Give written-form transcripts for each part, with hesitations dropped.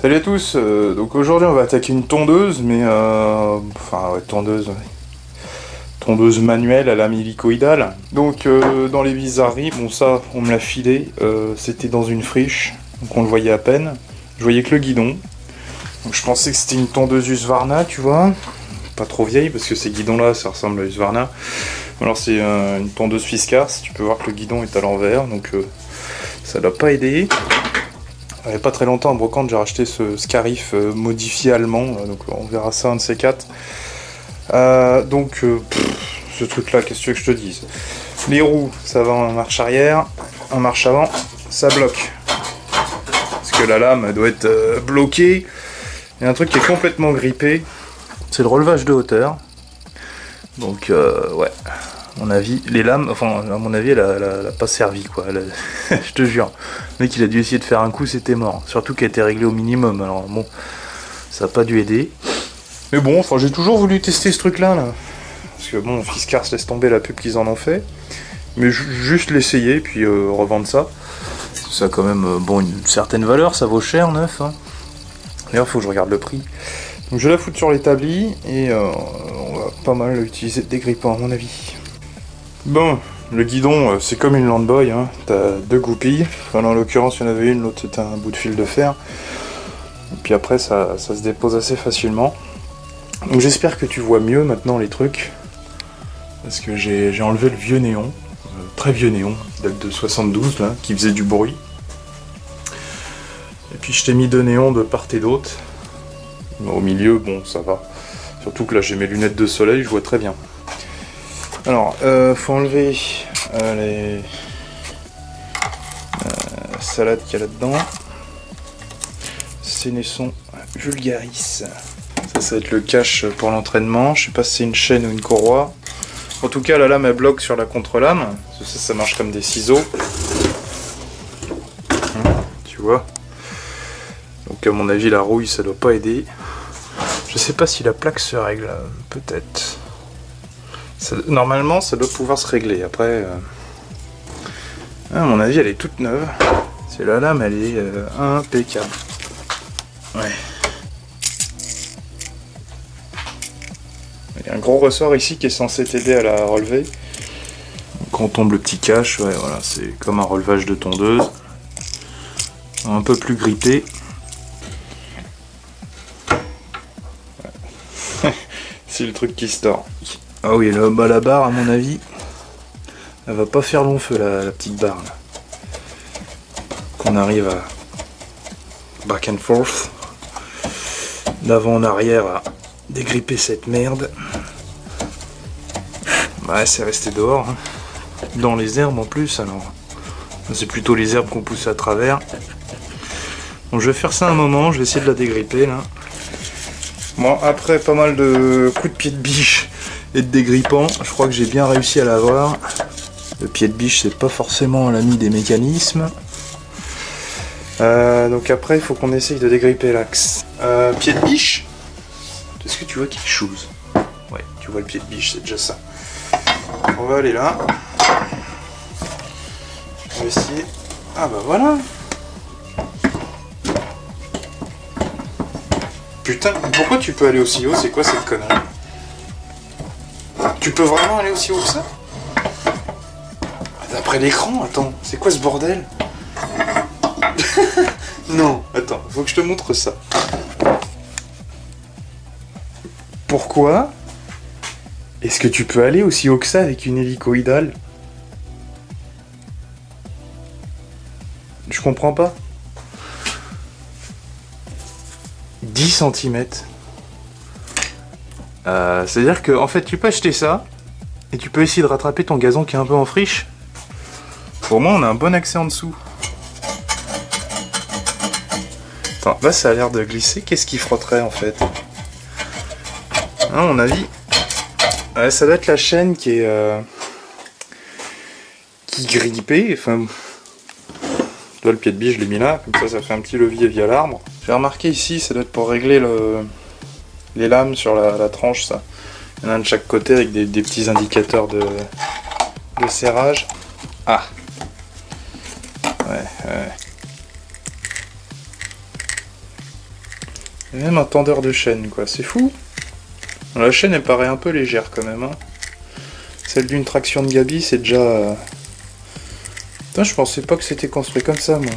Salut à tous, donc aujourd'hui on va attaquer une tondeuse, mais enfin ouais, tondeuse manuelle à lame hélicoïdale. Donc dans les bizarreries, bon ça on me l'a filé, c'était dans une friche, donc on le voyait à peine. Je voyais que le guidon, donc je pensais que c'était une tondeuse Husqvarna, tu vois, pas trop vieille parce que ces guidons là ça ressemble à Husqvarna. Alors c'est une tondeuse Fiskars, tu peux voir que le guidon est à l'envers, donc ça l'a pas aidé. Il n'y a pas très longtemps en brocante j'ai racheté ce Scarif modifié allemand, donc on verra ça un de ces quatre. Ce truc là, qu'est-ce que tu veux que je te dise? Les roues, ça va en marche arrière, en marche avant, ça bloque. Parce que la lame elle doit être bloquée. Il y a un truc qui est complètement grippé, c'est le relevage de hauteur. Donc ouais, à mon avis, les lames, enfin à mon avis elle a pas servi quoi, je te jure. Le mec il a dû essayer de faire un coup, c'était mort. Surtout qu'elle était réglée au minimum, alors bon, ça a pas dû aider. Mais bon, enfin j'ai toujours voulu tester ce truc là. Parce que bon, Fiskars laisse tomber la pub qu'ils en ont fait. Mais juste l'essayer, puis revendre ça. Ça a quand même bon, une certaine valeur, ça vaut cher neuf. Hein. D'ailleurs faut que je regarde le prix. Donc je vais la foutre sur l'établi et on va pas mal utiliser des grippants à mon avis. Bon, le guidon c'est comme une Landboy, hein. T'as deux goupilles. Enfin, en l'occurrence il y en avait une, l'autre c'était un bout de fil de fer. Et puis après ça se dépose assez facilement. Donc j'espère que tu vois mieux maintenant les trucs. Parce que j'ai enlevé le vieux néon. Très vieux néon, qui date de 72 là, qui faisait du bruit. Et puis je t'ai mis deux néons de part et d'autre. Au milieu, bon ça va. Surtout que là j'ai mes lunettes de soleil, je vois très bien. Alors, faut enlever les salades qu'il y a là-dedans. Sénesson vulgaris. Ça va être le cache pour l'entraînement. Je sais pas si c'est une chaîne ou une courroie. En tout cas, la lame elle bloque sur la contre-lame. Ça marche comme des ciseaux. Tu vois. Donc à mon avis, la rouille ça doit pas aider. Je sais pas si la plaque se règle. Peut-être. Normalement, ça doit pouvoir se régler. Après, à mon avis, elle est toute neuve. C'est la lame, elle est impeccable. Ouais. Il y a un gros ressort ici qui est censé t'aider à la relever. Quand on tombe le petit cache, ouais, voilà, c'est comme un relevage de tondeuse. Un peu plus grippé. Ouais. C'est le truc qui se tord. Ah oui, là, la barre, à mon avis, elle va pas faire long feu, la petite barre. Là. Qu'on arrive à back and forth, d'avant en arrière, à dégripper cette merde. Ouais, c'est resté dehors. Hein. Dans les herbes en plus, alors. C'est plutôt les herbes qu'on pousse à travers. Bon, je vais faire ça un moment, je vais essayer de la dégripper là. Bon, après pas mal de coups de pied de biche et de dégrippant, je crois que j'ai bien réussi à l'avoir. Le pied de biche, c'est pas forcément l'ami des mécanismes. Donc après, il faut qu'on essaye de dégripper l'axe. Pied de biche. Est-ce que tu vois quelque chose? Ouais, tu vois le pied de biche, c'est déjà ça. On va aller là. On va essayer. Ah bah voilà. Putain, pourquoi tu peux aller aussi haut? C'est quoi cette connerie? Tu peux vraiment aller aussi haut que ça? D'après l'écran, attends, c'est quoi ce bordel? Non, attends, faut que je te montre ça. Pourquoi est-ce que tu peux aller aussi haut que ça avec une hélicoïdale? Je comprends pas. 10 cm. C'est-à-dire que en fait tu peux acheter ça et tu peux essayer de rattraper ton gazon qui est un peu en friche. Pour moi on a un bon accès en dessous. Attends, là ça a l'air de glisser. Qu'est-ce qui frotterait en fait? À mon avis, ouais, ça doit être la chaîne qui est qui grippée. Enfin, toi le pied de biche je l'ai mis là, comme ça fait un petit levier via l'arbre. J'ai remarqué ici, ça doit être pour régler les lames sur la tranche, ça. Il y en a un de chaque côté avec des petits indicateurs de serrage. Ah. Ouais. Et même un tendeur de chaîne, quoi. C'est fou. La chaîne, elle paraît un peu légère quand même. Hein. Celle d'une traction de Gabi, c'est déjà... Putain, je pensais pas que c'était construit comme ça, moi.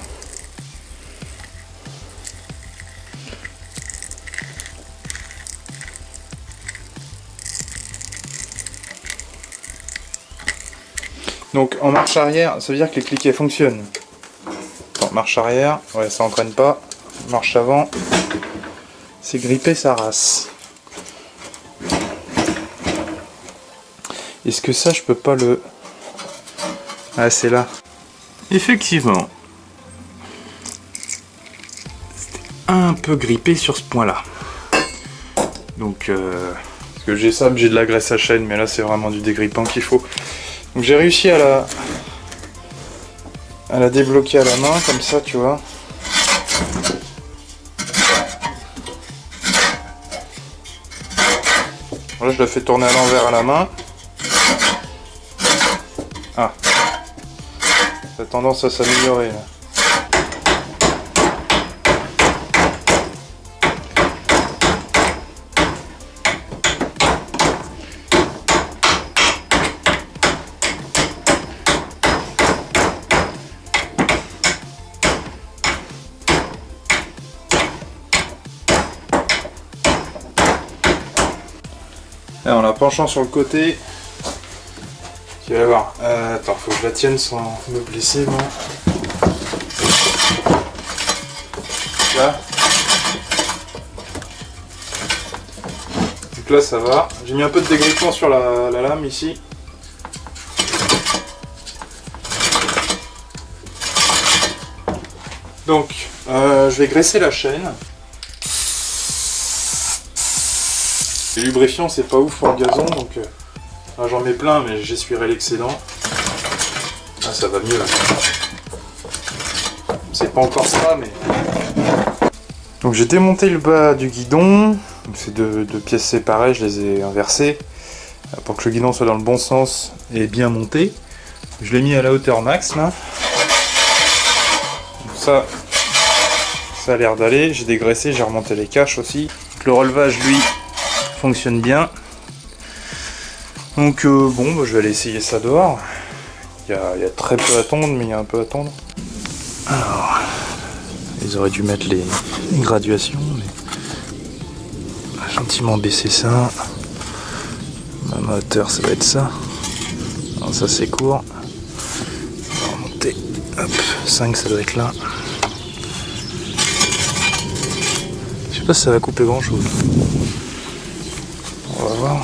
Donc en marche arrière, ça veut dire que les cliquets fonctionnent. Attends, marche arrière, ouais, ça entraîne pas. Marche avant, c'est grippé sa race. Est-ce que ça, je peux pas le... Ah, c'est là. Effectivement. C'était un peu grippé sur ce point-là. Donc, parce que j'ai ça, j'ai de la graisse à chaîne, mais là, c'est vraiment du dégrippant qu'il faut. Donc j'ai réussi à la débloquer à la main, comme ça, tu vois. Là, je la fais tourner à l'envers à la main. Ah. Ça a tendance à s'améliorer, là. Là, en la penchant sur le côté, tu vas voir. Attends, faut que je la tienne sans me blesser, moi. Là. Donc là, ça va. J'ai mis un peu de dégrippement sur la lame ici. Donc, je vais graisser la chaîne. Les lubrifiants, c'est pas ouf pour le gazon, donc j'en mets plein, mais j'essuierai l'excédent. Ah, ça va mieux là. C'est pas encore ça, mais... Donc j'ai démonté le bas du guidon. C'est deux pièces séparées, je les ai inversées pour que le guidon soit dans le bon sens et bien monté. Je l'ai mis à la hauteur max là. Donc ça a l'air d'aller. J'ai dégraissé, j'ai remonté les caches aussi. Le relevage, lui, fonctionne bien. Donc bon, bah, je vais aller essayer ça dehors. Il y a très peu à tondre, mais il y a un peu à tondre. Alors, ils auraient dû mettre les graduations, mais on va gentiment baisser ça. Ma hauteur, ça va être ça. Alors ça c'est court. On va remonter. Hop, 5 ça doit être là. Je sais pas si ça va couper grand chose. On va voir.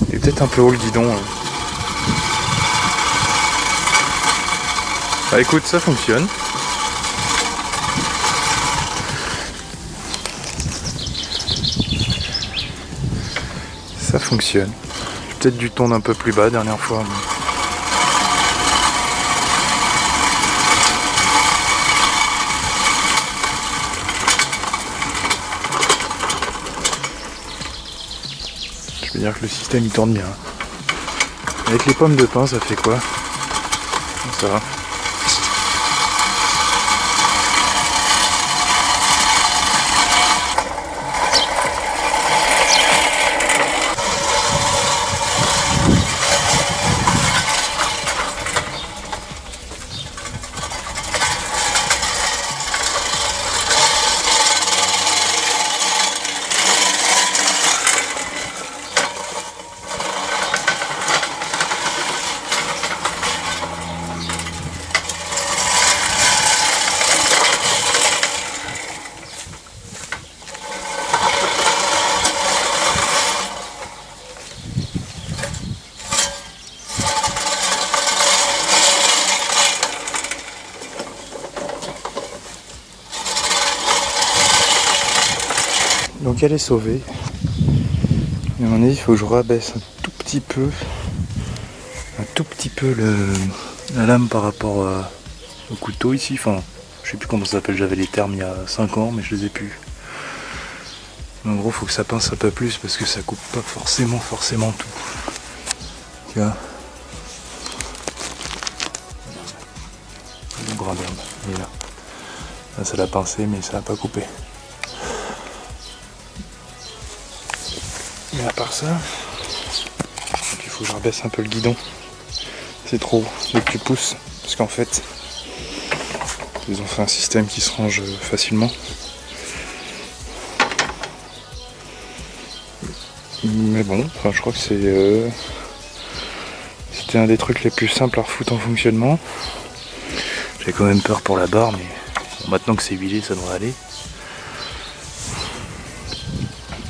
Il est peut-être un peu haut le guidon. Bah écoute, ça fonctionne. Ça fonctionne. J'ai peut-être dû tondre un peu plus bas la dernière fois. Mais... je veux dire que le système il tourne bien. Avec les pommes de pin, ça fait quoi? Ça va. Donc elle est sauvée. Et à mon avis, il faut que je rabaisse un tout petit peu la lame par rapport au couteau ici. Enfin, je sais plus comment ça s'appelle, j'avais les termes il y a 5 ans, mais je les ai plus. En gros, il faut que ça pince un peu plus parce que ça coupe pas forcément tout. Tu vois. brin d'herbe. Il est là. Là, ça l'a pincé, mais ça n'a pas coupé. Mais à part ça, donc il faut que je rebaisse un peu le guidon. C'est trop dès que tu pousses, parce qu'en fait, ils ont fait un système qui se range facilement. Mais bon, enfin, je crois que c'était un des trucs les plus simples à refoutre en fonctionnement. J'ai quand même peur pour la barre, mais bon, maintenant que c'est huilé, ça devrait aller.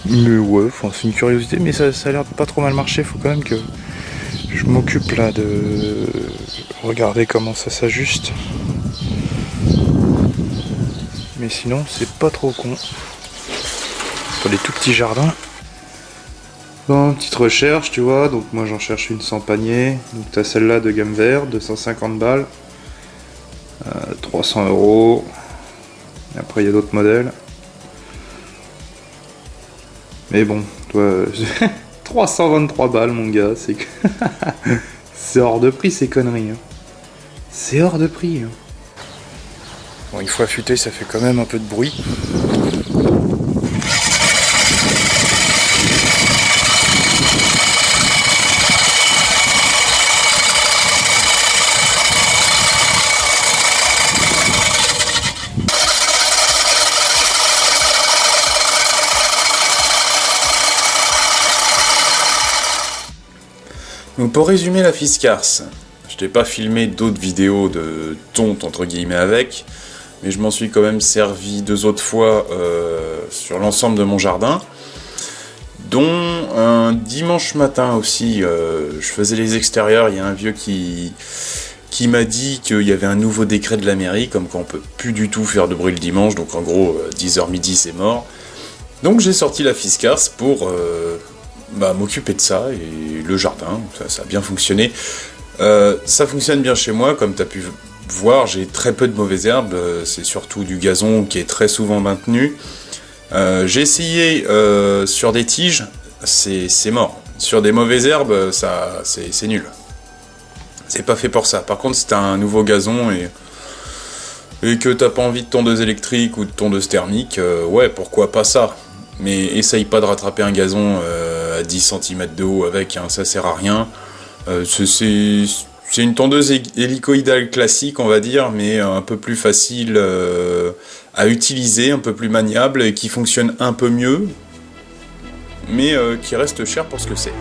Mais ouais, c'est une curiosité, mais ça a l'air de pas trop mal marcher. Faut quand même que je m'occupe là de regarder comment ça s'ajuste. Mais sinon, c'est pas trop con. Pour les tout petits jardins. Bon, petite recherche, tu vois. Donc moi j'en cherche une sans panier. Donc t'as celle-là de gamme vert, 250 balles. 300 €. Et après il y a d'autres modèles. Mais bon, toi, 323 balles mon gars, c'est c'est hors de prix ces conneries. Hein. C'est hors de prix. Hein. Bon, une fois affûté, ça fait quand même un peu de bruit. Donc pour résumer la Fiskars, je t'ai pas filmé d'autres vidéos de tonte entre guillemets avec, mais je m'en suis quand même servi 2 autres fois sur l'ensemble de mon jardin, dont un dimanche matin aussi, je faisais les extérieurs, il y a un vieux qui m'a dit qu'il y avait un nouveau décret de la mairie, comme qu'on peut plus du tout faire de bruit le dimanche, donc en gros 10h midi c'est mort. Donc j'ai sorti la Fiskars pour m'occuper de ça, et le jardin, ça a bien fonctionné. Ça fonctionne bien chez moi, comme tu as pu voir, j'ai très peu de mauvaises herbes, c'est surtout du gazon qui est très souvent maintenu. J'ai essayé sur des tiges, c'est mort. Sur des mauvaises herbes, c'est nul. C'est pas fait pour ça. Par contre, si t'as un nouveau gazon et que t'as pas envie de tondeuse électrique ou de tondeuse thermique, ouais, pourquoi pas ça. Mais essaye pas de rattraper un gazon à 10 cm de haut avec, hein, ça sert à rien. C'est une tondeuse hélicoïdale classique, on va dire, mais un peu plus facile à utiliser, un peu plus maniable, et qui fonctionne un peu mieux, mais qui reste cher pour ce que c'est.